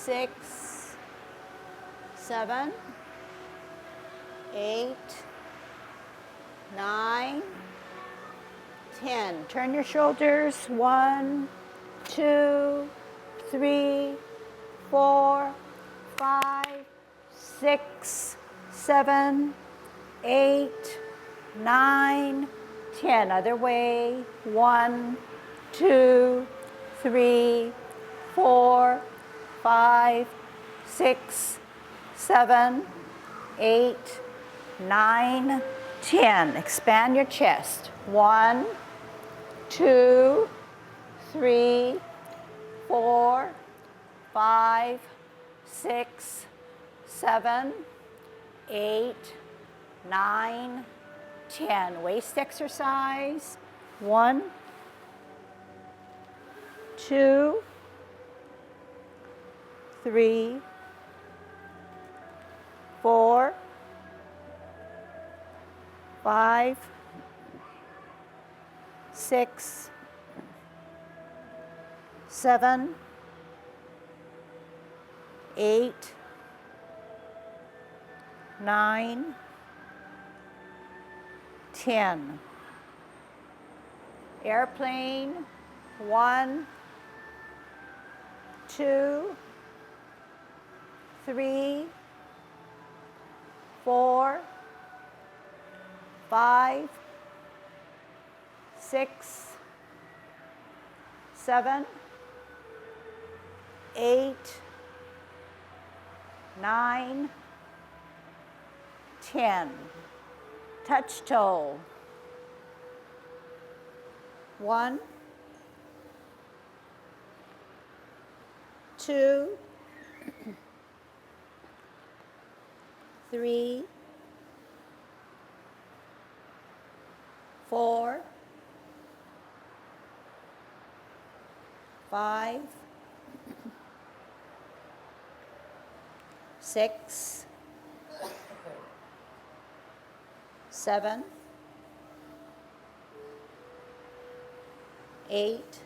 6, 7, 8, 9, 10. Turn your shoulders. 1, 2, 3, 4, 5, 6, 7, 8, 9, 10. Other way. 1, 2, 3, 4, 5, 6, 7, 8, 9, 10. Expand your chest. 1, 2, 3, 4, 5, 6, 7, 8, 9, 10. Waist exercise. 1, 2, 3, 4, 5, 6, 7, 8, 9, 10. Airplane. 1, 2, 3, 4, 5, 6, 7, 8, 9, 10. Touch toe. 1, 2, 3, 4, 5, 6, 7, 8,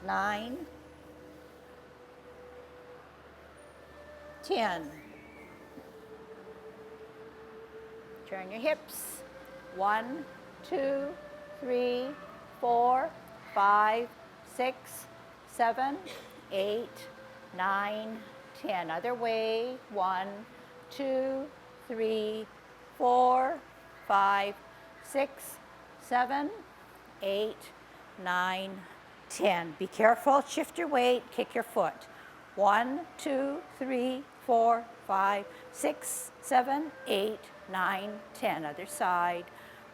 9, 10. Turn your hips. 1, 2, 3, 4, 5, 6, 7, 8, 9, 10. Other way. 1, 2, 3, 4, 5, 6, 7, 8, 9, 10. Be careful. Shift your weight. Kick your foot. 1, 2, 3, 4, 5, 6, 7, 8, 9, 10. Other side.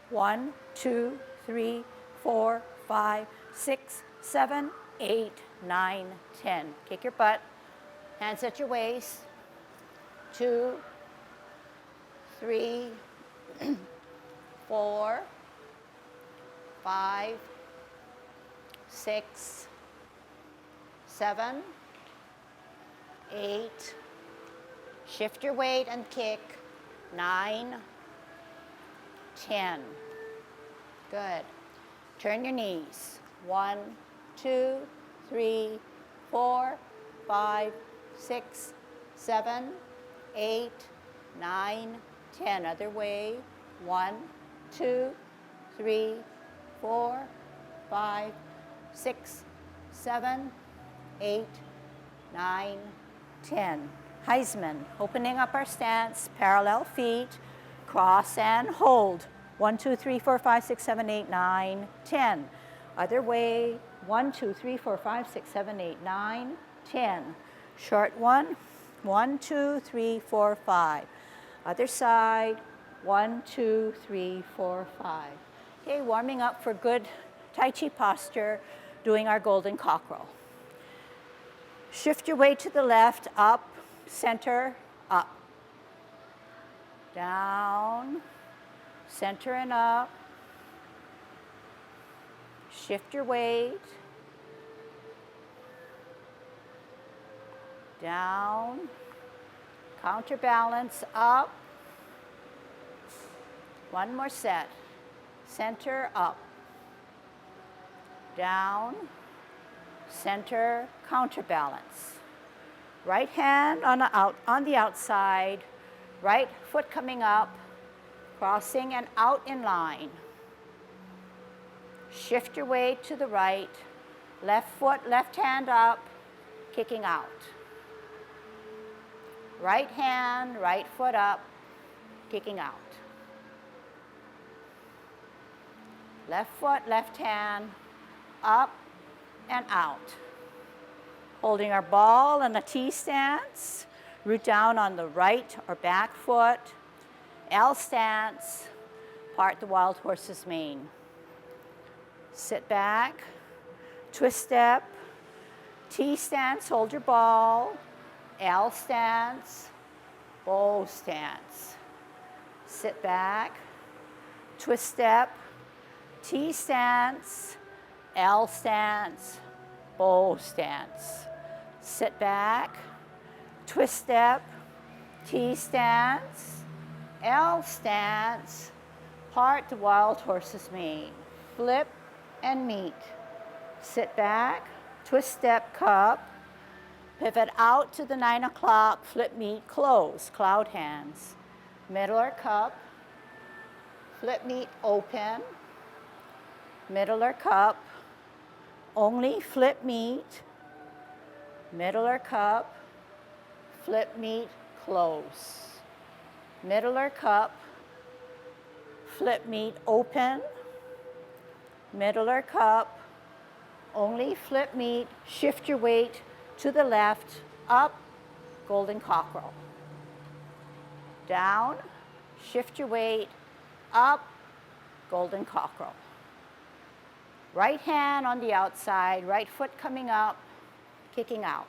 1, 2, 3, 4, 5, 6, 7, 8, 9, 10. Kick your butt. Hands at your waist. 2, 3, 4, 5, 6, 7, 8. Shift your weight and kick. 9, 10. Good. Turn your knees. 1, 2, 3, 4, 5, 6, 7, 8, 9, 10. Other way. 1, 2, 3, 4, 5, 6, 7, 8, 9, 10. Heisman, opening up our stance, parallel feet, cross and hold. 1, 2, 3, 4, 5, 6, 7, 8, 9, 10. Other way. 1, 2, 3, 4, 5, 6, 7, 8, 9, 10. Short one. 1, 2, 3, 4, 5. Other side. 1, 2, 3, 4, 5. Okay, warming up for good Tai Chi posture, doing our golden cockerel. Shift your weight to the left, up, center, up. Down, center and up. Shift your weight. Down, counterbalance, up. One more set. Center, up. Down, center, counterbalance. Right hand on the outside, right foot coming up, crossing and out in line. Shift your weight to the right, left foot, left hand up, kicking out. Right hand, right foot up, kicking out. Left foot, left hand, up and out. Holding our ball in a T stance, root down on the right or back foot, L stance, part the wild horse's mane. Sit back, twist step, T stance, hold your ball, L stance, bow stance. Sit back, twist step, T stance, L stance, bow stance. Sit back, twist step, T stance, L stance, part the wild horse's mane. Flip and meet. Sit back, twist step, cup, pivot out to the 9 o'clock, flip meet, close, cloud hands. Middle or cup, flip meet, open, middle or cup, only flip meet, middle or cup, flip meet, close. Middle or cup, flip meet, open, middle or cup, only flip meet, shift your weight to the left, up, golden cockerel. Down, shift your weight, up, golden cockerel. Right hand on the outside, right foot coming up, kicking out,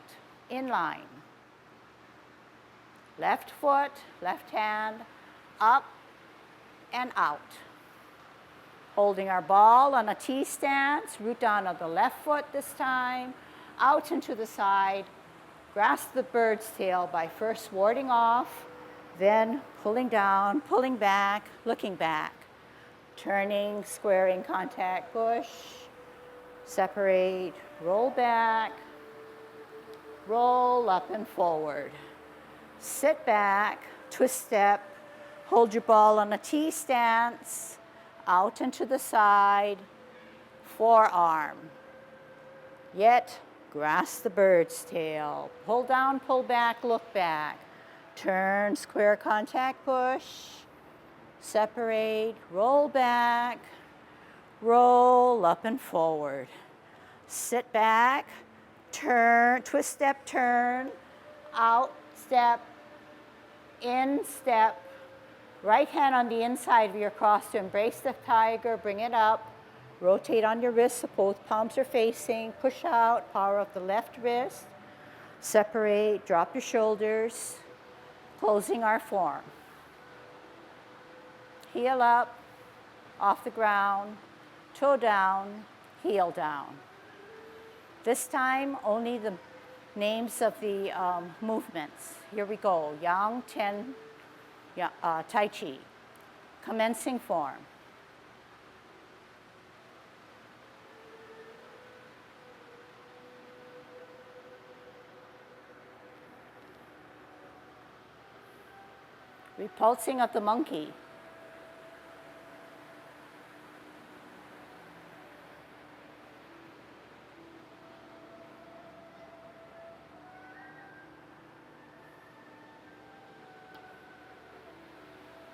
in line. Left foot, left hand, up and out. Holding our ball on a T stance, root down on the left foot this time, out and to the side. Grasp the bird's tail by first warding off, then pulling down, pulling back, looking back. Turning, squaring, contact, push, separate, roll back, roll up and forward. Sit back, twist step, hold your ball on a T stance, out and to the side, forearm. Yet, grasp the bird's tail. Pull down, pull back, look back. Turn, square contact, push. Separate, roll back, roll up and forward. Sit back, turn, twist step, turn, out, step, in, step. Right hand on the inside of your cross to embrace the tiger, bring it up. Rotate on your wrist so both palms are facing. Push out, power of the left wrist. Separate, drop your shoulders. Closing our form. Heel up, off the ground, toe down, heel down. This time, only the names of the movements. Here we go. Yang, Ten, Tai Chi. Commencing form. Repulsing of the monkey.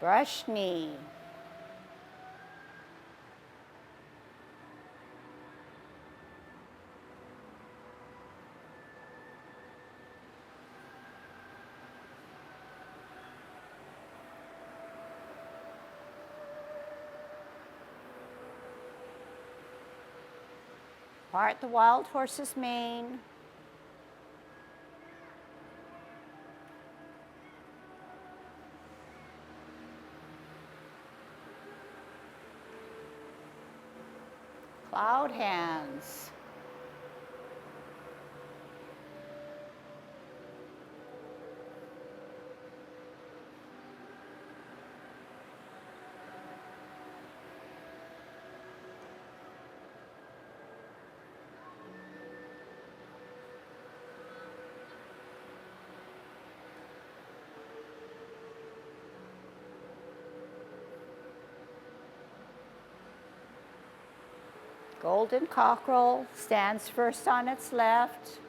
Brush knee. Part the wild horse's mane. Cloud hands. Golden cockerel stands first on its left,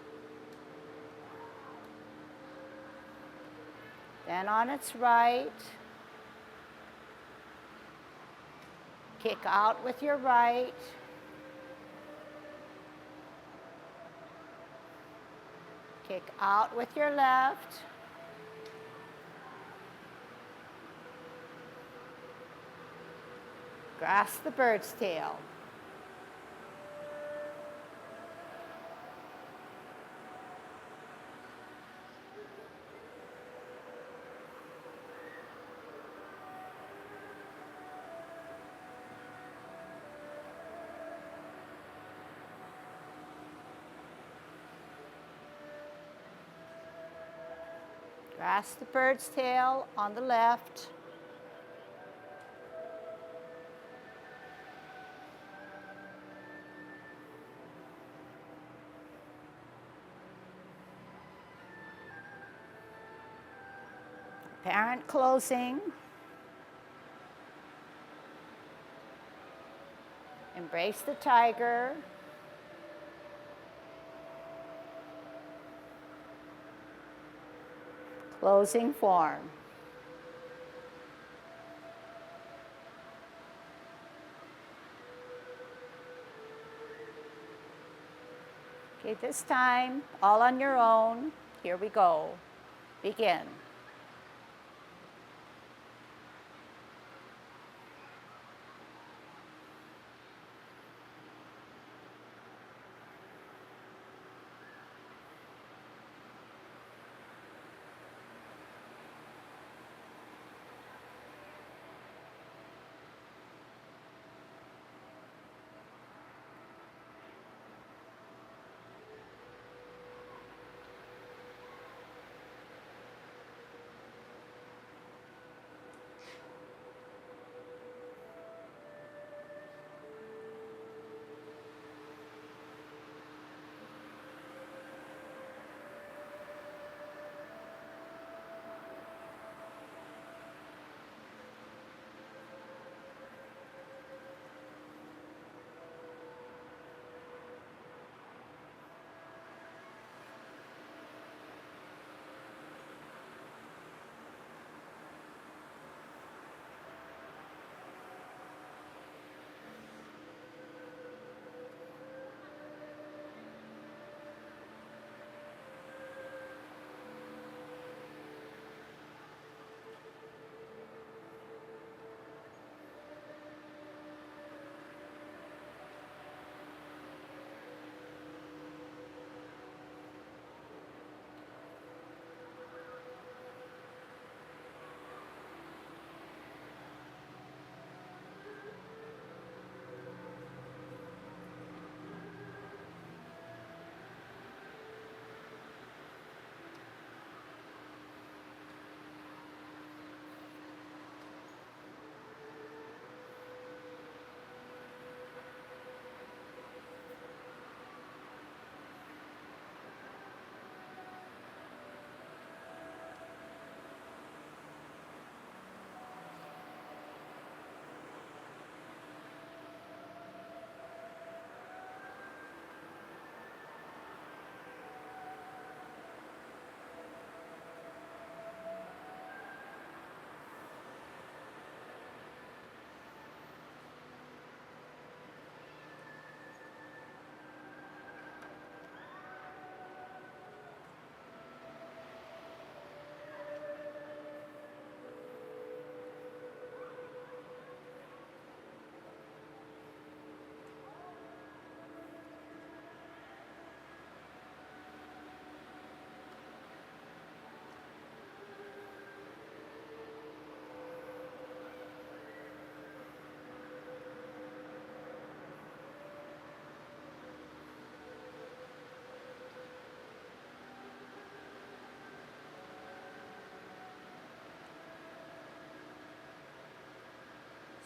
then on its right. Kick out with your right. Kick out with your left. Grasp the bird's tail. Grasp the bird's tail on the left. Parent closing. Embrace the tiger. Closing form. Okay, this time, all on your own. Here we go. Begin.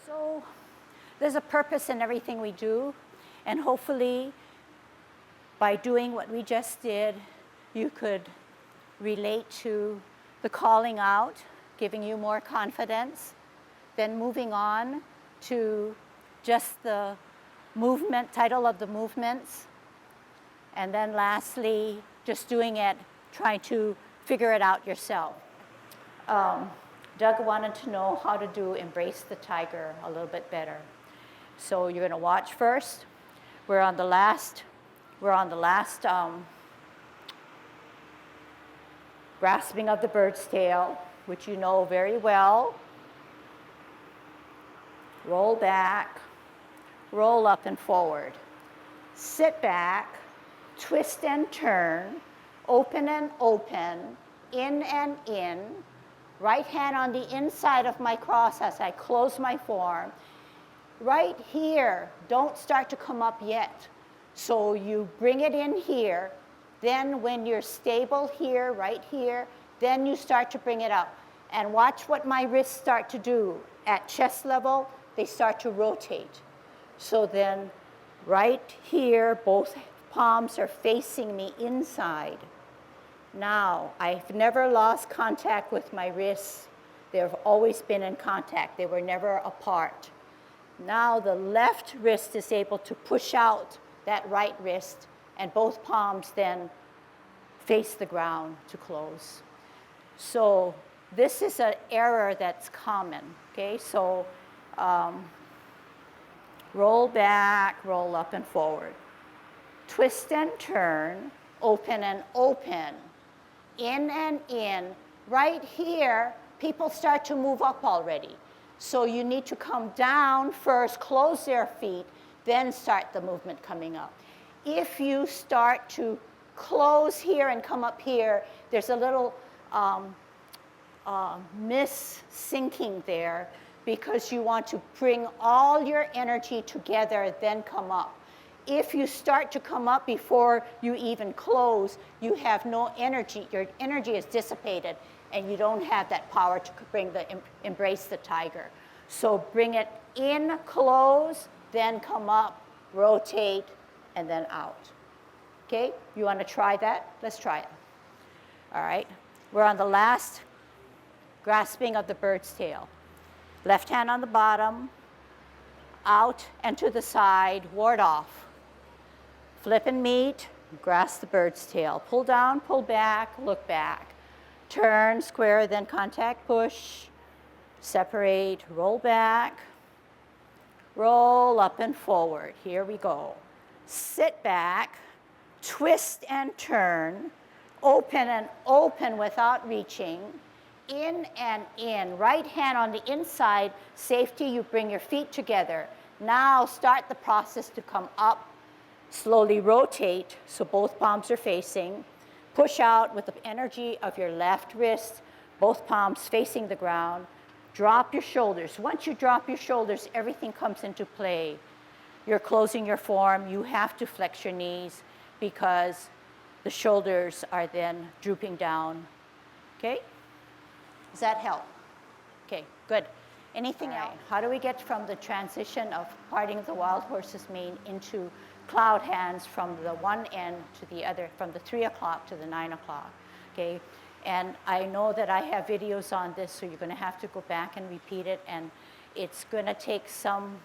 So there's a purpose in everything we do, and hopefully by doing what we just did, you could relate to the calling out, giving you more confidence, then moving on to just the movement, title of the movements. And then lastly, just doing it, trying to figure it out yourself. Doug wanted to know how to do Embrace the Tiger a little bit better. So you're going to watch first. We're on the last grasping of the bird's tail, which you know very well. Roll back, roll up and forward. Sit back, twist and turn, open and open, in and in. Right hand on the inside of my cross as I close my form. Right here, don't start to come up yet. So you bring it in here. Then when you're stable here, right here, then you start to bring it up. And watch what my wrists start to do. At chest level, they start to rotate. So then right here, both palms are facing me inside. Now, I've never lost contact with my wrists. They've always been in contact. They were never apart. Now the left wrist is able to push out that right wrist, and both palms then face the ground to close. So this is an error that's common, okay? So roll back, roll up and forward. Twist and turn, open and open. In and in. Right here, people start to move up already. So you need to come down first, close their feet, then start the movement coming up. If you start to close here and come up here, there's a little mis-syncing there because you want to bring all your energy together, then come up. If you start to come up before you even close, you have no energy. Your energy is dissipated, and you don't have that power to embrace the tiger. So bring it in, close, then come up, rotate, and then out. Okay? You want to try that? Let's try it. All right. We're on the last grasping of the bird's tail. Left hand on the bottom, out and to the side, ward off. Flip and meet, grasp the bird's tail. Pull down, pull back, look back. Turn, square, then contact, push. Separate, roll back. Roll up and forward. Here we go. Sit back, twist and turn. Open and open without reaching. In and in. Right hand on the inside. Safety, you bring your feet together. Now start the process to come up. Slowly rotate so both palms are facing. Push out with the energy of your left wrist, both palms facing the ground. Drop your shoulders. Once you drop your shoulders, everything comes into play. You're closing your form. You have to flex your knees because the shoulders are then drooping down. Okay? Does that help? Okay, good. Anything else? How do we get from the transition of parting the wild horse's mane into cloud hands from the one end to the other, from the 3 o'clock to the 9 o'clock, okay? And I know that I have videos on this, so you're gonna have to go back and repeat it, and it's gonna take some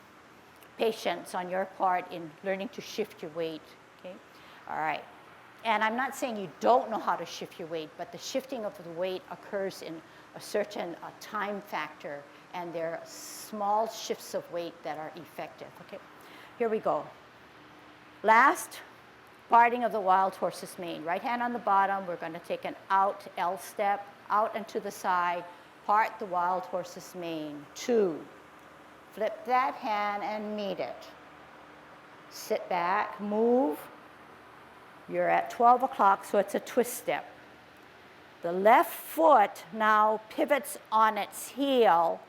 patience on your part in learning to shift your weight, okay? All right. And I'm not saying you don't know how to shift your weight, but the shifting of the weight occurs in a certain time factor, and there are small shifts of weight that are effective, okay? Here we go. Last, parting of the wild horse's mane. Right hand on the bottom, we're going to take an out L step, out and to the side, part the wild horse's mane. 2, flip that hand and meet it. Sit back, move. You're at 12 o'clock, so it's a twist step. The left foot now pivots on its heel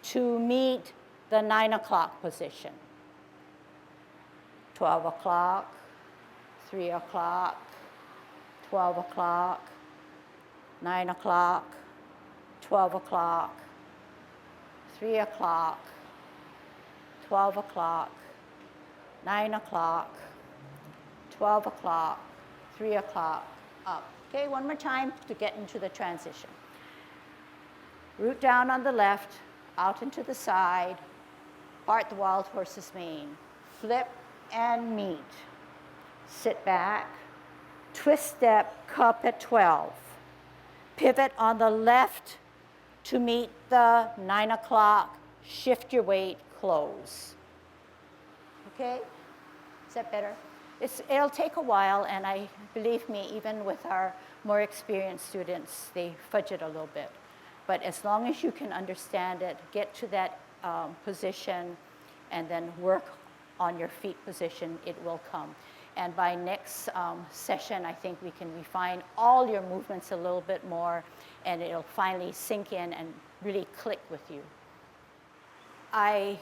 to meet the 9 o'clock position. 12 o'clock, 3 o'clock, 12 o'clock, 9 o'clock, 12 o'clock, 3 o'clock, 12 o'clock, 9 o'clock, 12 o'clock, 3 o'clock, up. Okay, one more time to get into the transition. Root down on the left, out into the side, part the wild horse's mane. Flip, and meet. Sit back, twist step, cup at 12. Pivot on the left to meet the 9 o'clock, shift your weight, close. Okay? Is that better? It'll take a while, and believe me, even with our more experienced students, they fudge it a little bit. But as long as you can understand it, get to that position, and then work on your feet position, it will come. And by next session, I think we can refine all your movements a little bit more, and it'll finally sink in and really click with you. I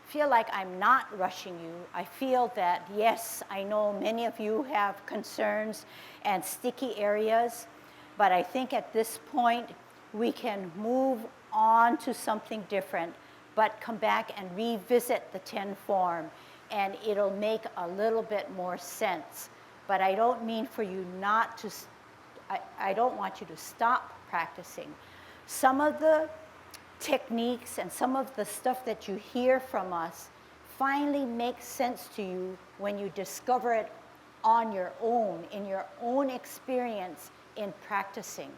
feel like I'm not rushing you. I feel that, yes, I know many of you have concerns and sticky areas, but I think at this point, we can move on to something different, but come back and revisit the 10 form, and it'll make a little bit more sense. But I don't mean for you not to, I don't want you to stop practicing. Some of the techniques and some of the stuff that you hear from us finally makes sense to you when you discover it on your own, in your own experience in practicing.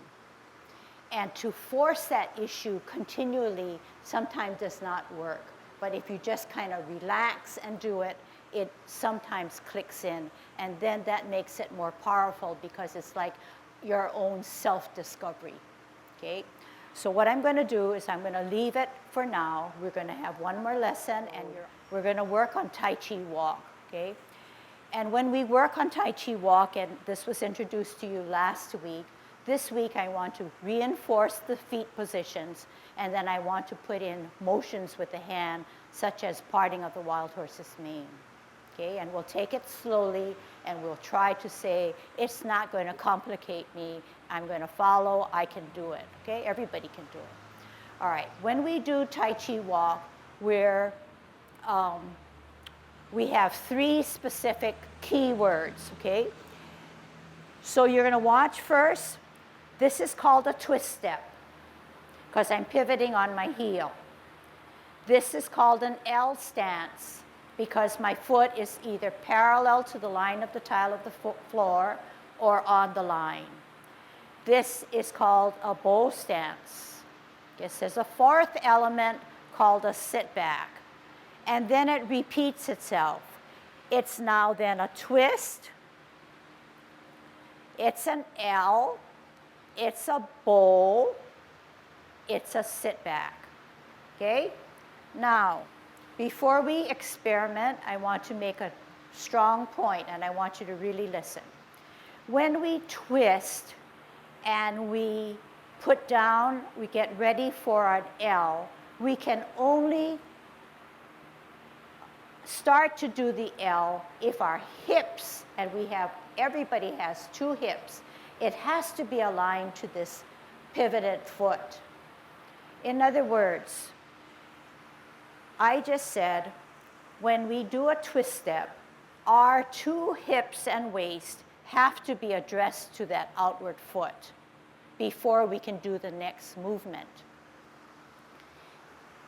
And to force that issue continually sometimes does not work. But if you just kind of relax and do it, it sometimes clicks in. And then that makes it more powerful because it's like your own self-discovery. Okay? So what I'm going to do is I'm going to leave it for now. We're going to have one more lesson, and we're going to work on Tai Chi walk. Okay? And when we work on Tai Chi walk, and this was introduced to you last week, this week I want to reinforce the feet positions, and then I want to put in motions with the hand, such as parting of the wild horse's mane. Okay, and we'll take it slowly, and we'll try to say, it's not going to complicate me. I'm going to follow. I can do it. Okay, everybody can do it. All right, when we do Tai Chi walk, we have 3 specific key words. Okay, so you're going to watch first. This is called a twist step because I'm pivoting on my heel. This is called an L stance because my foot is either parallel to the line of the tile of the floor or on the line. This is called a bow stance. This is a 4th element called a sit back. And then it repeats itself. It's now then a twist. It's an L. It's a bow. It's a sit back. Okay? Now, before we experiment, I want to make a strong point, and I want you to really listen. When we twist and we put down, we get ready for an L, we can only start to do the L if our hips, and everybody has 2 hips, it has to be aligned to this pivoted foot. In other words, I just said, when we do a twist step, our 2 hips and waist have to be addressed to that outward foot before we can do the next movement.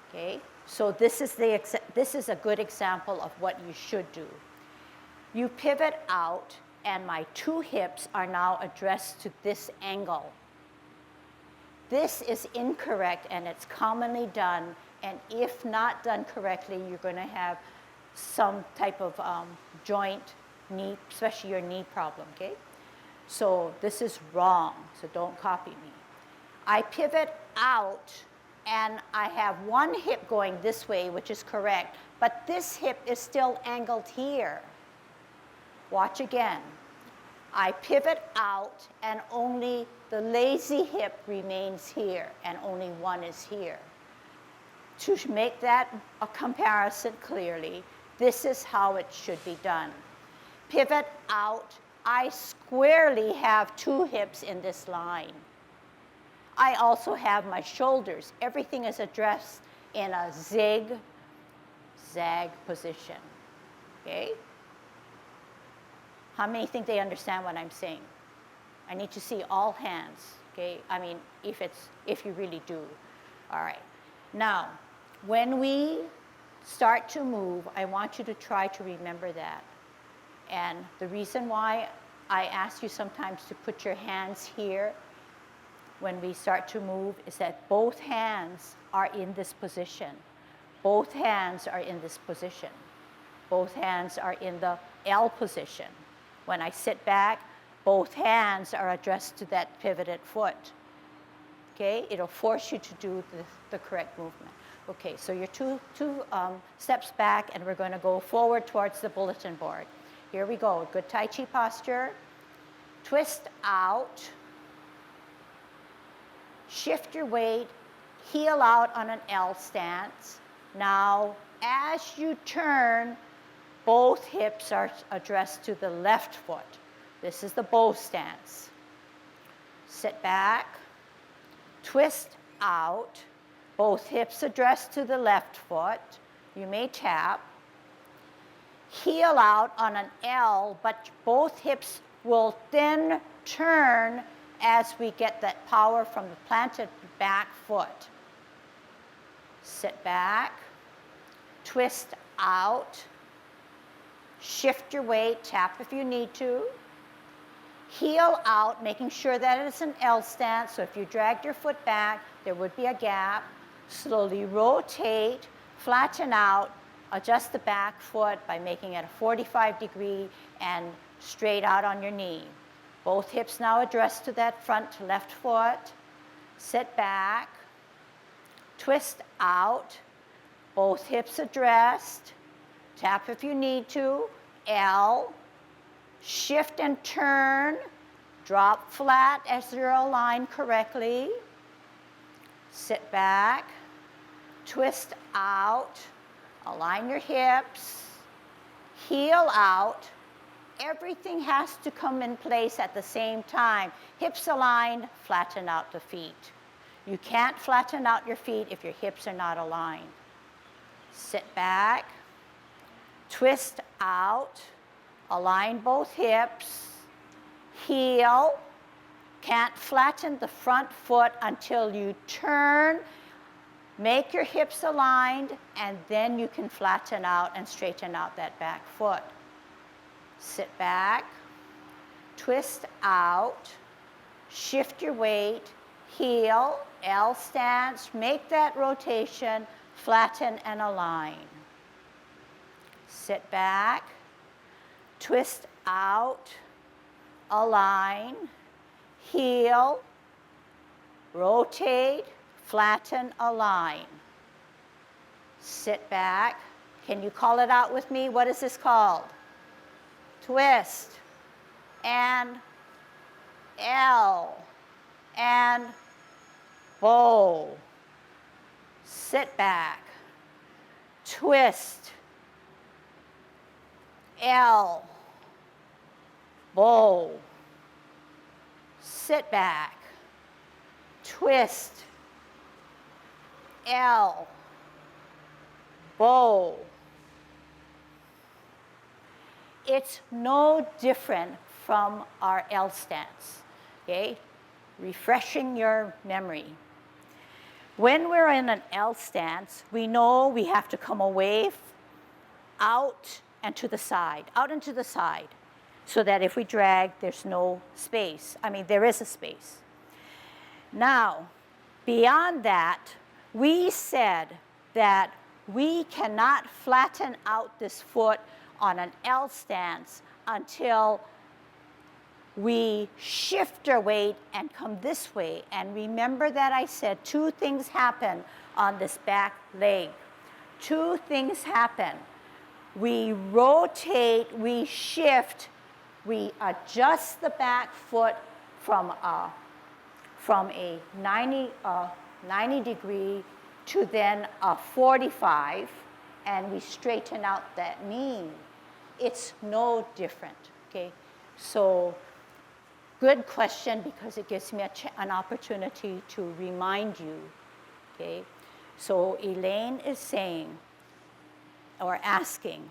Okay, so this is a good example of what you should do. You pivot out, and my 2 hips are now addressed to this angle. This is incorrect, and it's commonly done. And if not done correctly, you're going to have some type of joint, knee, especially your knee problem, okay? So this is wrong, so don't copy me. I pivot out, and I have one hip going this way, which is correct, but this hip is still angled here. Watch again. I pivot out, and only the lazy hip remains here, and only one is here. To make that a comparison clearly, this is how it should be done. Pivot out, I squarely have 2 hips in this line. I also have my shoulders. Everything is addressed in a zig-zag position, okay? How many think they understand what I'm saying? I need to see all hands, okay? I mean, if you really do. All right. Now, when we start to move, I want you to try to remember that. And the reason why I ask you sometimes to put your hands here when we start to move is that both hands are in this position. Both hands are in this position. Both hands are in the L position. When I sit back, both hands are addressed to that pivoted foot. Okay, it'll force you to do the correct movement. Okay, so you're two steps back, and we're going to go forward towards the bulletin board. Here we go, good Tai Chi posture. Twist out, shift your weight, heel out on an L stance. Now, as you turn, both hips are addressed to the left foot. This is the bow stance. Sit back, twist out, both hips addressed to the left foot. You may tap. Heel out on an L, but both hips will then turn as we get that power from the planted back foot. Sit back, twist out, shift your weight, tap if you need to. Heel out, making sure that it's an L stance, so if you dragged your foot back, there would be a gap. Slowly rotate, flatten out, adjust the back foot by making it a 45-degree and straight out on your knee. Both hips now addressed to that front left foot. Sit back, twist out, both hips addressed. Tap if you need to, L. Shift and turn, drop flat as you're aligned correctly. Sit back, twist out, align your hips, heel out. Everything has to come in place at the same time. Hips aligned, flatten out the feet. You can't flatten out your feet if your hips are not aligned. Sit back, twist out, align both hips, heel. Can't flatten the front foot until you turn. Make your hips aligned, and then you can flatten out and straighten out that back foot. Sit back, twist out, shift your weight, heel, L stance, make that rotation, flatten and align. Sit back, twist out, align, heel, rotate, flatten, align. Sit back. Can you call it out with me? What is this called? Twist and L and bow. Sit back, twist, L, bow. Sit back, twist, L, bow. It's no different from our L stance, okay? Refreshing your memory. When we're in an L stance, we know we have to come away, out and to the side, out and to the side, so that if we drag, there's no space. I mean, there is a space. Now, beyond that, we said that we cannot flatten out this foot on an L stance until we shift our weight and come this way. And remember that I said two things happen on this back leg. Two things happen. We rotate, we shift, we adjust the back foot from a 90 degree to then a 45, and we straighten out that knee. It's no different, okay? So good question, because it gives me an opportunity to remind you, okay? So Elaine is saying, or asking,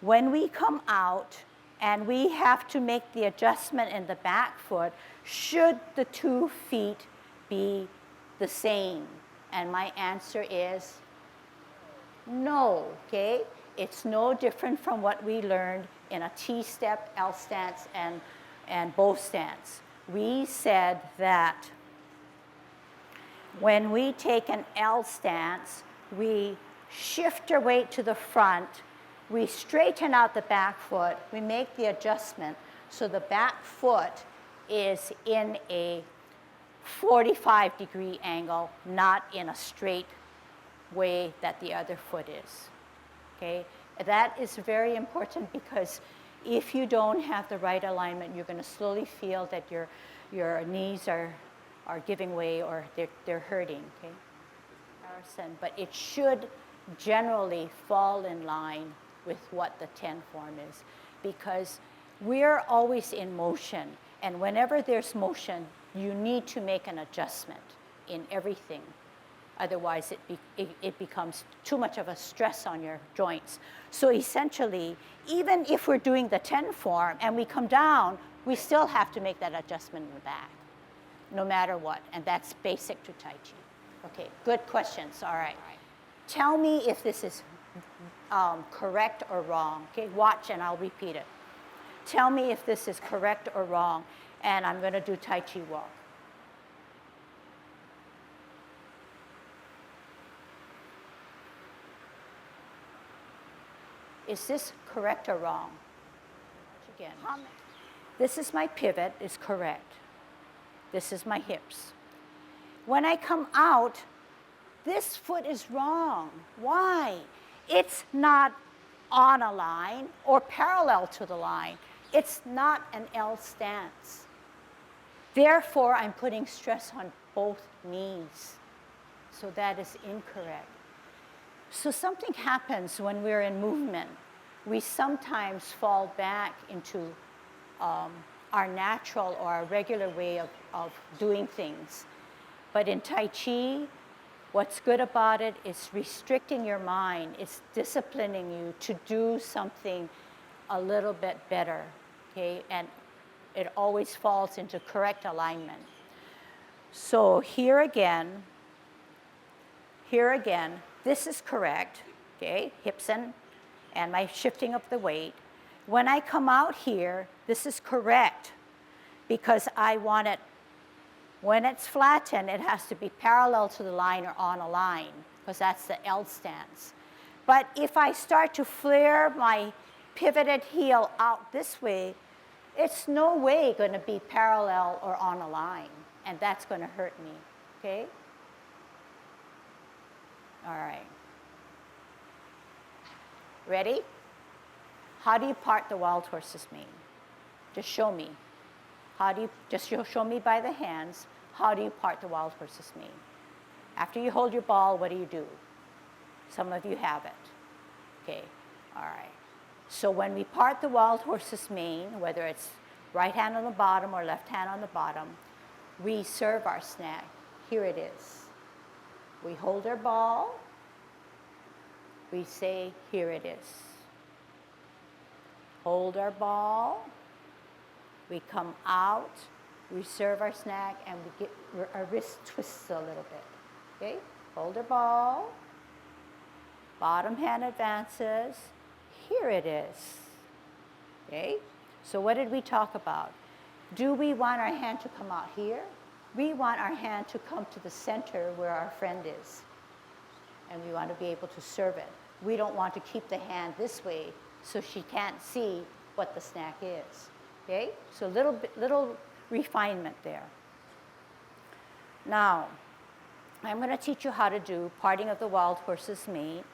when we come out and we have to make the adjustment in the back foot, should the 2 feet be the same? And my answer is No, okay? It's no different from what we learned in a T step, L stance, and bow stance. We said that when we take an L stance, we shift our weight to the front, we straighten out the back foot, we make the adjustment so the back foot is in a 45-degree angle, not in a straight way that the other foot is. Okay? That is very important because if you don't have the right alignment, you're going to slowly feel that your knees are giving way or they're hurting. Okay? But it should generally fall in line with what the 10 form is because we're always in motion. And whenever there's motion, you need to make an adjustment in everything. Otherwise, it becomes too much of a stress on your joints. So essentially, even if we're doing the 10 form and we come down, we still have to make that adjustment in the back, no matter what. And that's basic to Tai Chi. Okay, good questions. All right. Tell me if this is correct or wrong. Okay, watch and I'll repeat it. Tell me if this is correct or wrong. And I'm going to do Tai Chi walk. Is this correct or wrong? Again. This is my pivot, is correct. This is my hips. When I come out, this foot is wrong. Why? It's not on a line or parallel to the line. It's not an L stance. Therefore, I'm putting stress on both knees. So that is incorrect. So something happens when we're in movement. We sometimes fall back into our natural or our regular way of doing things. But in Tai Chi, what's good about it is restricting your mind. It's disciplining you to do something a little bit better, okay? And it always falls into correct alignment. So here again, this is correct, okay? Hips and my shifting of the weight. When I come out here, this is correct because I want it, when it's flattened, it has to be parallel to the line or on a line because that's the L stance. But if I start to flare my pivoted heel out this way, it's no way going to be parallel or on a line, and that's going to hurt me, okay? All right. Ready? How do you part the wild horse's mane? Just show me. Just show me by the hands, how do you part the wild horse's mane? After you hold your ball, what do you do? Some of you have it. Okay, all right. So when we part the wild horse's mane, whether it's right hand on the bottom or left hand on the bottom, we serve our snack. Here it is. We hold our ball. We say, here it is. Hold our ball. We come out. We serve our snack, and we get our wrist twists a little bit. Okay? Hold our ball. Bottom hand advances. Here it is. Okay? So what did we talk about? Do we want our hand to come out here? We want our hand to come to the center where our friend is. And we want to be able to serve it. We don't want to keep the hand this way so she can't see what the snack is. Okay? So little refinement there. Now, I'm going to teach you how to do parting of the wild horse's mane,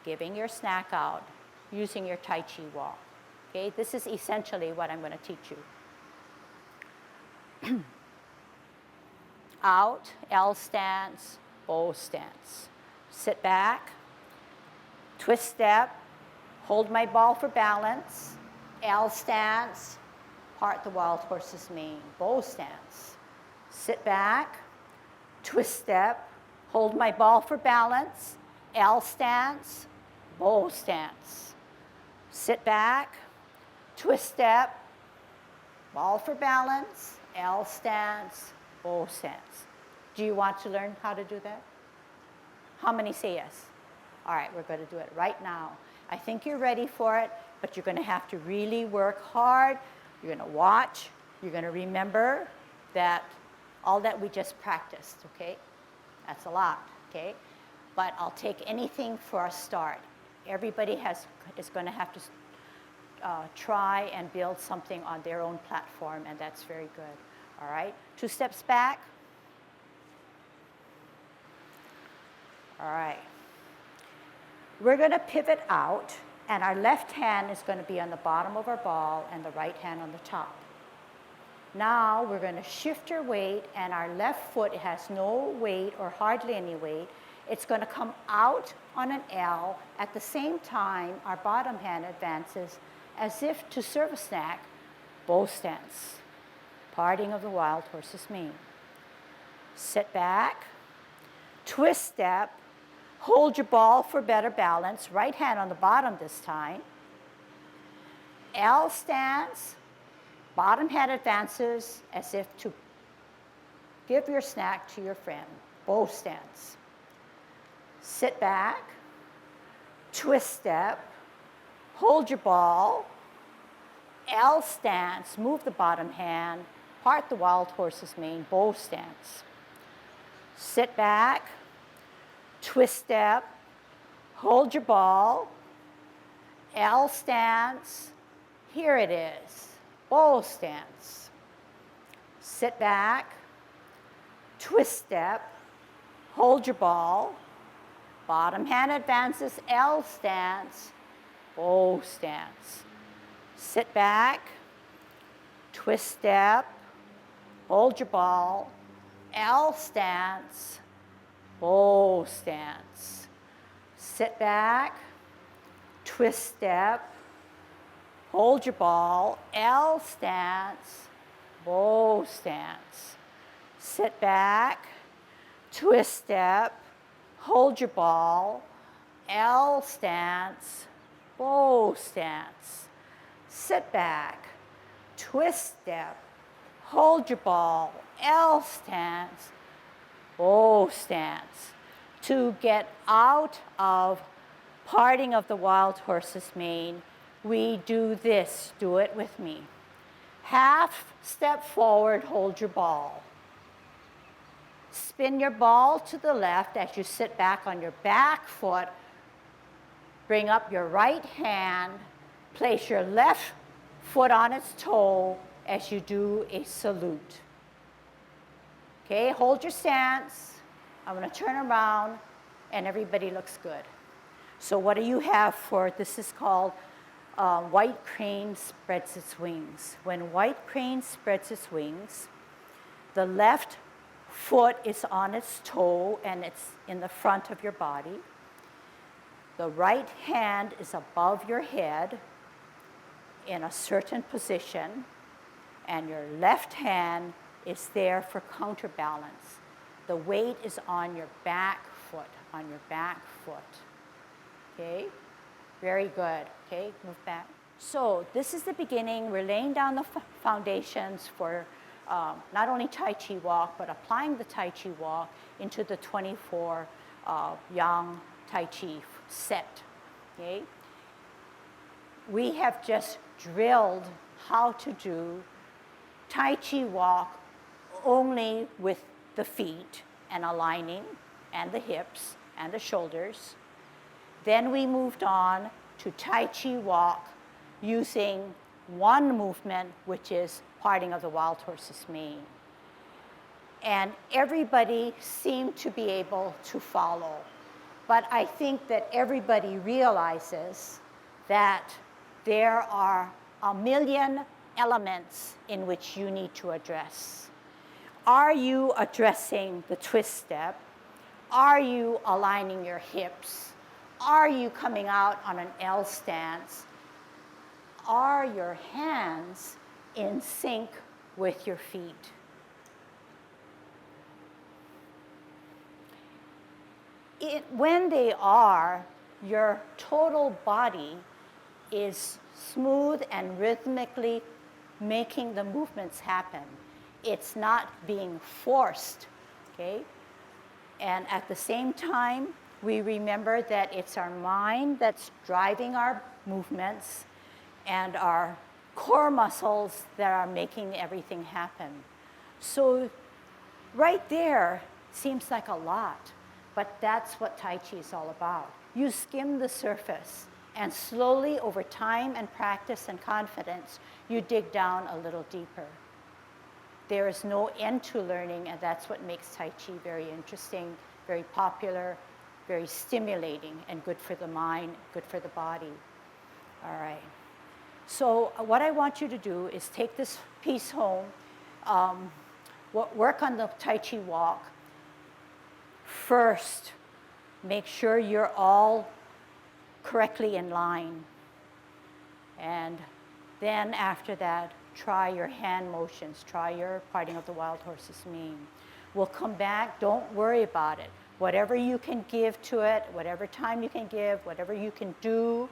giving your snack out, using your Tai Chi walk. Okay? This is essentially what I'm going to teach you. Out, L stance, bow stance. Sit back, twist step, hold my ball for balance, L stance, part the wild horse's mane, bow stance. Sit back, twist step, hold my ball for balance, L stance, bow stance. Sit back, twist step, ball for balance, L stance, bow stance. Do you want to learn how to do that? How many say yes? All right, we're going to do it right now. I think you're ready for it, but you're going to have to really work hard. You're going to watch. You're going to remember that all that we just practiced, okay? That's a lot, okay? But I'll take anything for a start. Everybody is going to have to try and build something on their own platform, and that's very good. All right, 2 steps back. All right. We're going to pivot out, and our left hand is going to be on the bottom of our ball and the right hand on the top. Now we're going to shift your weight, and our left foot has no weight or hardly any weight. It's going to come out on an L. At the same time, our bottom hand advances as if to serve a snack, bow stance, parting of the wild horse's mane. Sit back, twist step, hold your ball for better balance, right hand on the bottom this time. L stance, bottom hand advances as if to give your snack to your friend, bow stance. Sit back, twist step, hold your ball, L stance, move the bottom hand, part the wild horse's mane, bow stance. Sit back, twist step, hold your ball, L stance, here it is, bow stance. Sit back, twist step, hold your ball, bottom hand advances, L stance, bow stance. Sit back, twist step, hold your ball, L stance, bow stance. Sit back, twist step, hold your ball, L stance, bow stance. Sit back, twist step, hold your ball, L stance, bow stance. Sit back, twist step, hold your ball, L stance, bow stance. To get out of parting of the wild horse's mane, we do this. Do it with me. Half step forward, hold your ball. Spin your ball to the left as you sit back on your back foot. Bring up your right hand. Place your left foot on its toe as you do a salute. Okay, hold your stance. I'm going to turn around, and everybody looks good. So what do you have for, this is called white crane spreads its wings. When white crane spreads its wings, the left foot is on its toe, and it's in the front of your body. The right hand is above your head in a certain position, and your left hand is there for counterbalance. The weight is on your back foot, Okay, very good. Okay, move back. So this is the beginning. We're laying down the foundations for not only Tai Chi walk, but applying the Tai Chi walk into the 24 Yang Tai Chi set. Okay, we have just drilled how to do Tai Chi walk only with the feet and aligning and the hips and the shoulders. Then we moved on to Tai Chi walk using one movement, which is parting of the wild horse's mane. And everybody seemed to be able to follow. But I think that everybody realizes that there are a million elements in which you need to address. Are you addressing the twist step? Are you aligning your hips? Are you coming out on an L stance? Are your hands in sync with your feet? When they are, your total body is smooth and rhythmically making the movements happen. It's not being forced, okay? And at the same time, we remember that it's our mind that's driving our movements and our core muscles that are making everything happen. So right there seems like a lot, but that's what Tai Chi is all about. You skim the surface, and slowly over time and practice and confidence, you dig down a little deeper. There is no end to learning, and that's what makes Tai Chi very interesting, very popular, very stimulating, and good for the mind, good for the body. All right. So what I want you to do is take this piece home, work on the Tai Chi walk. First, make sure you're all correctly in line. And then after that, try your hand motions, try your parting of the wild horse's mane. We'll come back, don't worry about it. Whatever you can give to it, whatever time you can give, whatever you can do,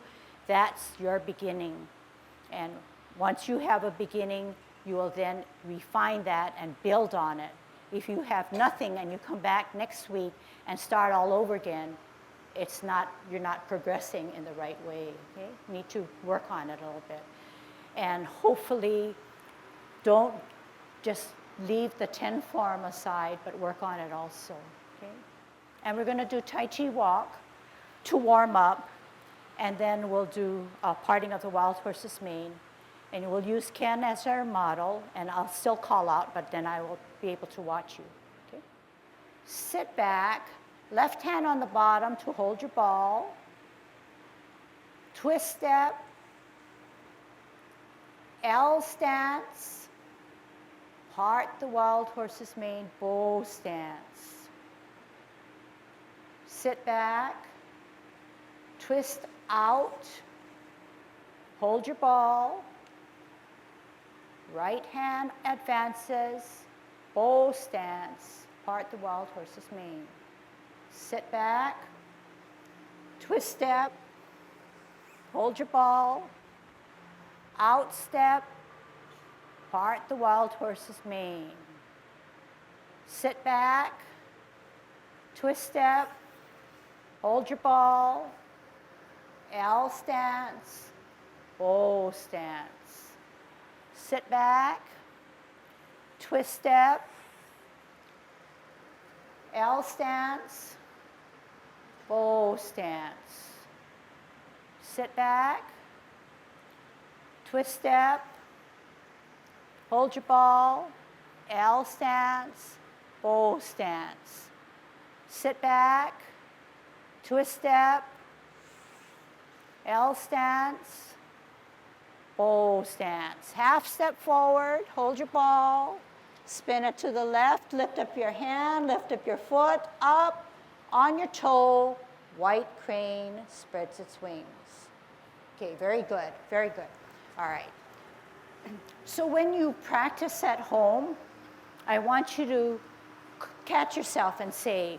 that's your beginning. And once you have a beginning, you will then refine that and build on it. If you have nothing and you come back next week and start all over again, you're not progressing in the right way. Okay? You need to work on it a little bit. And hopefully, don't just leave the 10 form aside, but work on it also. Okay? And we're going to do Tai Chi walk to warm up, and then we'll do a parting of the wild horse's mane. And we'll use Ken as our model, and I'll still call out, but then I will be able to watch you. Okay? Sit back, left hand on the bottom to hold your ball. Twist step, L stance, part the wild horse's mane, bow stance. Sit back, twist out, hold your ball. Right hand advances, bow stance, part the wild horse's mane. Sit back, twist step, hold your ball, out step, part the wild horse's mane. Sit back, twist step, hold your ball, L stance, bow stance. Sit back, twist step, L stance, bow stance. Sit back, twist step, hold your ball, L stance, bow stance. Sit back, twist step, L stance, bow stance. Half step forward, hold your ball, spin it to the left, lift up your hand, lift up your foot, up, on your toe, white crane spreads its wings. Okay, very good, very good. All right. So when you practice at home, I want you to catch yourself and say,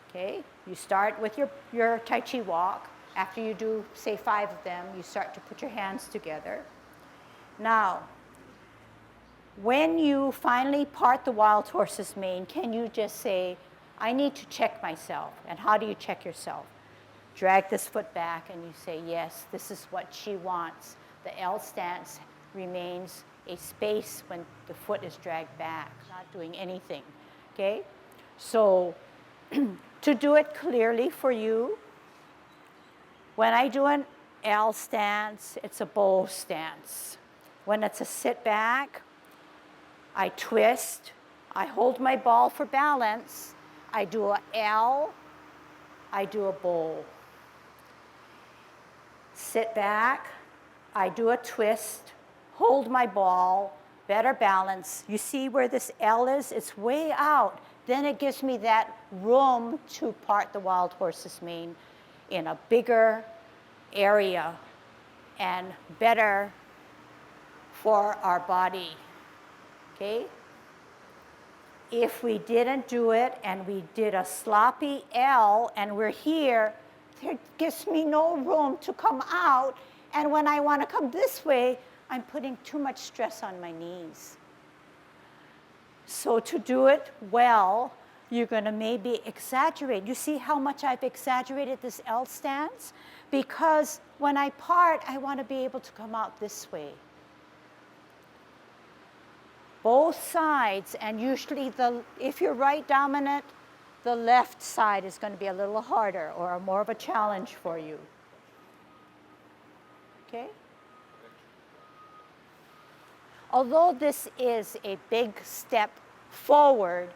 okay, you start with your Tai Chi walk. After you do, say, 5 of them, you start to put your hands together. Now, when you finally part the wild horse's mane, can you just say, I need to check myself? And how do you check yourself? Drag this foot back and you say, yes, this is what she wants. The L stance remains a space when the foot is dragged back, not doing anything, okay? So to do it clearly for you, when I do an L stance, it's a bow stance. When it's a sit back, I twist, I hold my ball for balance, I do a L, I do a bow. Sit back, I do a twist, hold my ball, better balance. You see where this L is? It's way out. Then it gives me that room to part the wild horse's mane in a bigger area and better for our body, okay? If we didn't do it and we did a sloppy L and we're here, it gives me no room to come out, and when I want to come this way, I'm putting too much stress on my knees. So to do it well, you're going to maybe exaggerate. You see how much I've exaggerated this L stance? Because when I part, I want to be able to come out this way. Both sides, and usually if you're right dominant, the left side is going to be a little harder or more of a challenge for you. Okay? Although this is a big step forward,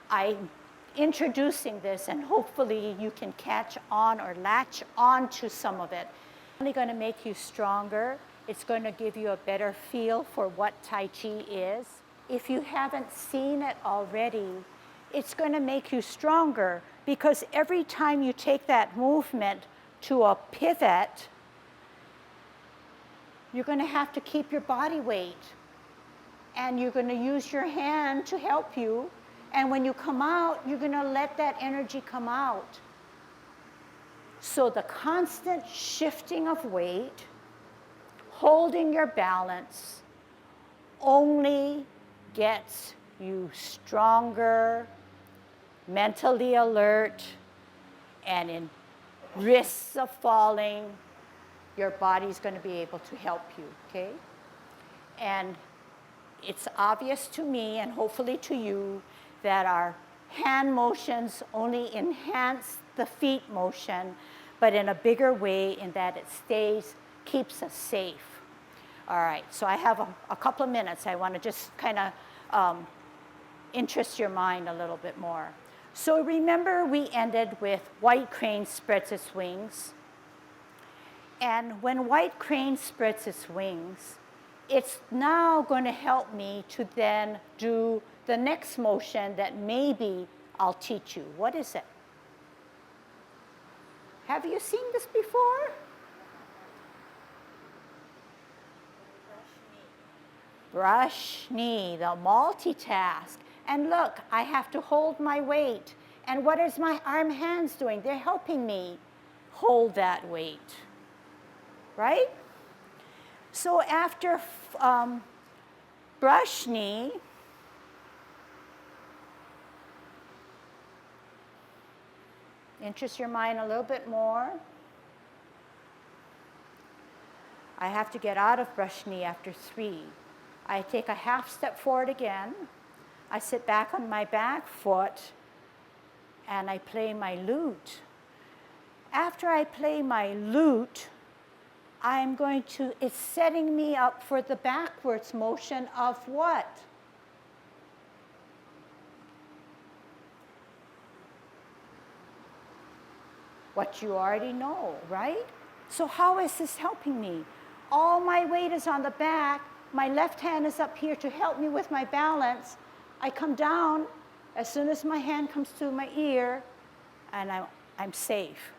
I'm introducing this, and hopefully you can catch on or latch on to some of it. It's only going to make you stronger. It's going to give you a better feel for what Tai Chi is. If you haven't seen it already, it's going to make you stronger, because every time you take that movement to a pivot, you're going to have to keep your body weight. And you're going to use your hand to help you. And when you come out, you're going to let that energy come out. So the constant shifting of weight, holding your balance, only gets you stronger, mentally alert, and in risks of falling, your body's going to be able to help you, okay? And it's obvious to me, and hopefully to you, that our hand motions only enhance the feet motion, but in a bigger way in that it keeps us safe. All right, so I have a couple of minutes. I want to just kind of interest your mind a little bit more. So remember, we ended with white crane spreads its wings. And when white crane spreads its wings, it's now going to help me to then do the next motion that maybe I'll teach you. What is it? Have you seen this before? Brush knee, the multitask. And look, I have to hold my weight. And what is my arm hands doing? They're helping me hold that weight, right? So after brush knee, interest your mind a little bit more. I have to get out of brush knee after 3. I take a half step forward again. I sit back on my back foot, and I play my lute. After I play my lute, it's setting me up for the backwards motion of what? What you already know, right? So how is this helping me? All my weight is on the back. My left hand is up here to help me with my balance. I come down as soon as my hand comes to my ear, and I'm safe.